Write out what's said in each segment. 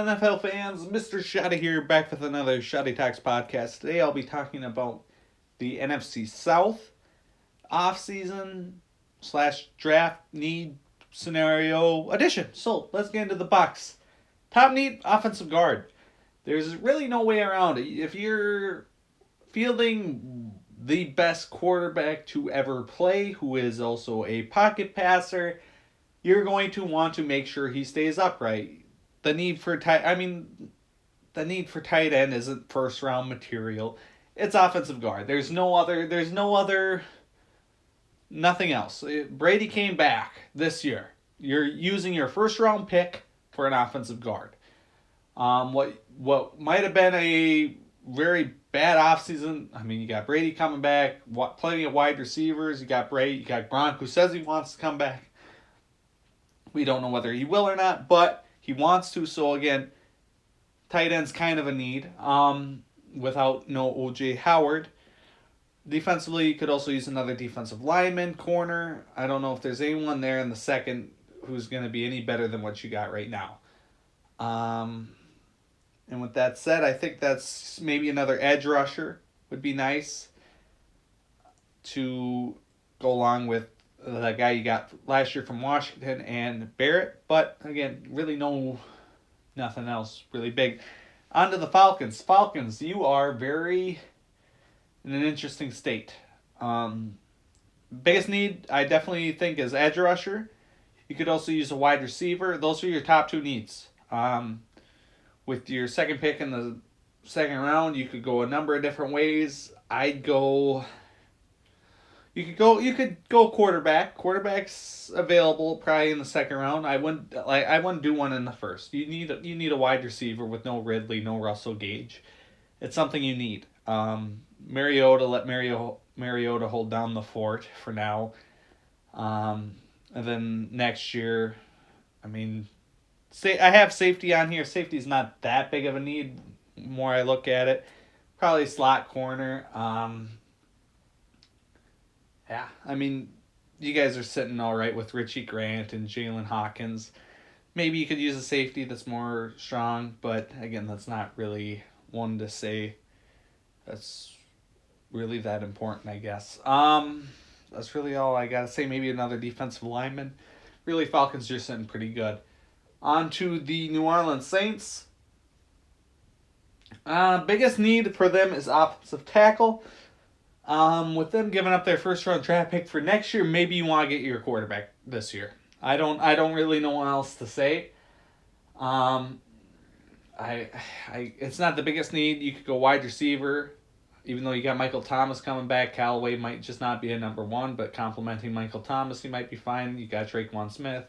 NFL fans? Mr. Shawty here, back with another Shawty Talks podcast. Today I'll be talking about the NFC South offseason / draft need scenario edition. So let's get into the box. Top need, offensive guard. There's really no way around it. If you're fielding the best quarterback to ever play, who is also a pocket passer, you're going to want to make sure he stays upright. The need for tight end isn't first round material. It's offensive guard. There's nothing else. Brady came back this year. You're using your first round pick for an offensive guard. What might have been a very bad offseason. I mean, you got Brady coming back, plenty of wide receivers. You got Brady, you got Gronk, who says he wants to come back. We don't know whether he will or not, but he wants to. So again, tight end's kind of a need. Without no O.J. Howard. Defensively, you could also use another defensive lineman, corner. I don't know if there's anyone there in the second who's going to be any better than what you got right now. And with that said, I think that's maybe another edge rusher would be nice to go along with the guy you got last year from Washington and Barrett. But again, really nothing else really big. On to the Falcons. Falcons, you are very in an interesting state. Biggest need, I definitely think, is edge rusher. You could also use a wide receiver. Those are your top two needs. With your second pick in the second round, you could go a number of different ways. You could go quarterback. Quarterback's available probably in the second round. I wouldn't do one in the first. You need a wide receiver with no Ridley, no Russell Gage. It's something you need. Let Mariota hold down the fort for now. And then next year, I mean, I have safety on here. Safety's not that big of a need. The more I look at it, probably slot corner. Yeah, I mean, you guys are sitting all right with Richie Grant and Jalen Hawkins. Maybe you could use a safety that's more strong, but again, that's not really one to say that's really that important, I guess. That's really all I got to say. Maybe another defensive lineman. Really, Falcons are sitting pretty good. On to the New Orleans Saints. Biggest need for them is offensive tackle. With them giving up their first round draft pick for next year, maybe you want to get your quarterback this year. I don't really know what else to say. It's not the biggest need. You could go wide receiver, even though you got Michael Thomas coming back. Callaway might just not be a number one, but complimenting Michael Thomas, he might be fine. You got Traquan Smith.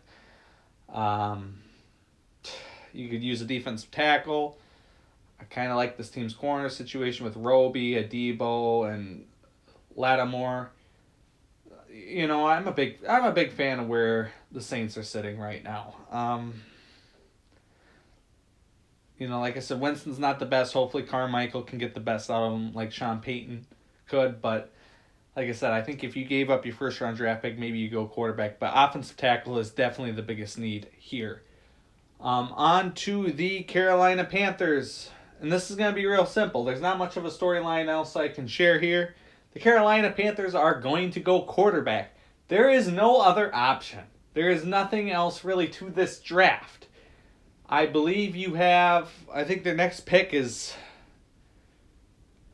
You could use a defensive tackle. I kind of like this team's corner situation with Roby, Adebo, and Lattimore. You know, I'm a big fan of where the Saints are sitting right now. You know, like I said, Winston's not the best. Hopefully Carmichael can get the best out of him like Sean Payton could. But like I said, I think if you gave up your first round draft pick, maybe you go quarterback. But offensive tackle is definitely the biggest need here. On to the Carolina Panthers. And this is going to be real simple. There's not much of a storyline else I can share here. The Carolina Panthers are going to go quarterback. There is no other option. There is nothing else really to this draft. I believe I think their next pick is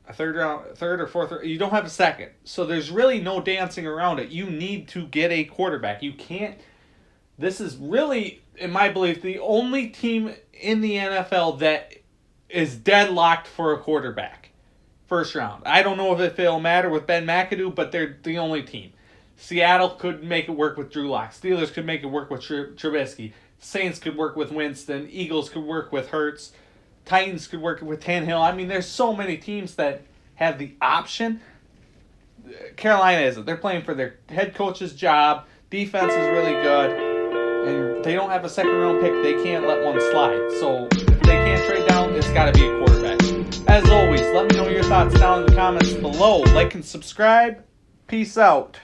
a third or fourth. You don't have a second. So there's really no dancing around it. You need to get a quarterback. You can't. This is really, in my belief, the only team in the NFL that is deadlocked for a quarterback. First round. I don't know if it'll matter with Ben McAdoo, but they're the only team. Seattle could make it work with Drew Lock. Steelers could make it work with Trubisky. Saints could work with Winston. Eagles could work with Hurts. Titans could work with Tannehill. I mean, there's so many teams that have the option. Carolina isn't. They're playing for their head coach's job. Defense is really good. And they don't have a second round pick. They can't let one slide. So if they can't trade down, it's got to be a quarterback. As always, let me know your thoughts down in the comments below. Like and subscribe. Peace out.